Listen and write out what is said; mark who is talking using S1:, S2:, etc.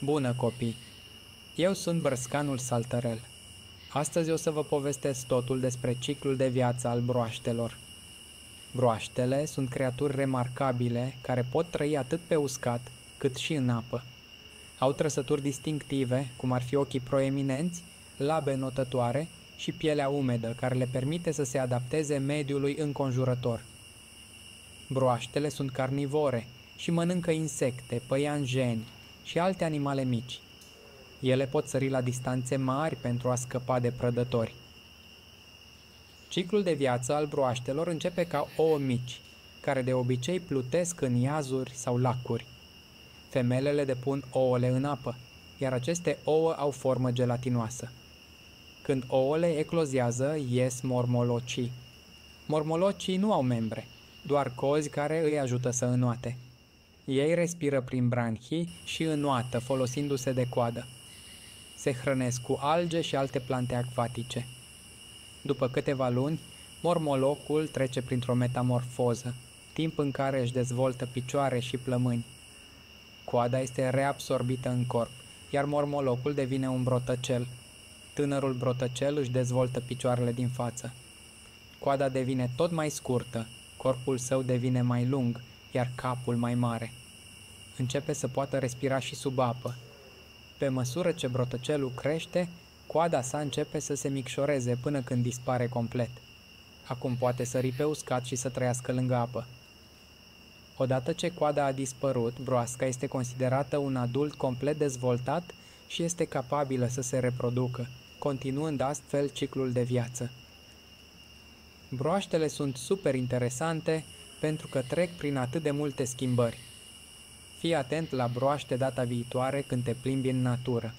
S1: Bună, copii! Eu sunt Brăscanul Saltărel. Astăzi o să vă povestesc totul despre ciclul de viață al broaștelor. Broaștele sunt creaturi remarcabile care pot trăi atât pe uscat cât și în apă. Au trăsături distinctive, cum ar fi ochii proeminenți, labe notătoare și pielea umedă, care le permite să se adapteze mediului înconjurător. Broaștele sunt carnivore și mănâncă insecte, păianjeni și alte animale mici. Ele pot sări la distanțe mari pentru a scăpa de prădători. Ciclul de viață al broaștelor începe ca ouă mici, care de obicei plutesc în iazuri sau lacuri. Femelele depun ouăle în apă, iar aceste ouă au formă gelatinoasă. Când ouăle eclozează, ies mormolocii. Mormolocii nu au membre, doar cozi care îi ajută să înoate. Ei respiră prin branchii și înoată folosindu-se de coadă. Se hrănesc cu alge și alte plante acvatice. După câteva luni, mormolocul trece printr-o metamorfoză, timp în care își dezvoltă picioare și plămâni. Coada este reabsorbită în corp, iar mormolocul devine un brotăcel. Tânărul brotăcel își dezvoltă picioarele din față. Coada devine tot mai scurtă, corpul său devine mai lung, iar capul mai mare. Începe să poată respira și sub apă. Pe măsură ce brotăcelul crește, coada sa începe să se micșoreze până când dispare complet. Acum poate sări pe uscat și să trăiască lângă apă. Odată ce coada a dispărut, broasca este considerată un adult complet dezvoltat și este capabilă să se reproducă, continuând astfel ciclul de viață. Broaștele sunt super interesante pentru că trec prin atât de multe schimbări. Fii atent la broaște data viitoare când te plimbi în natură.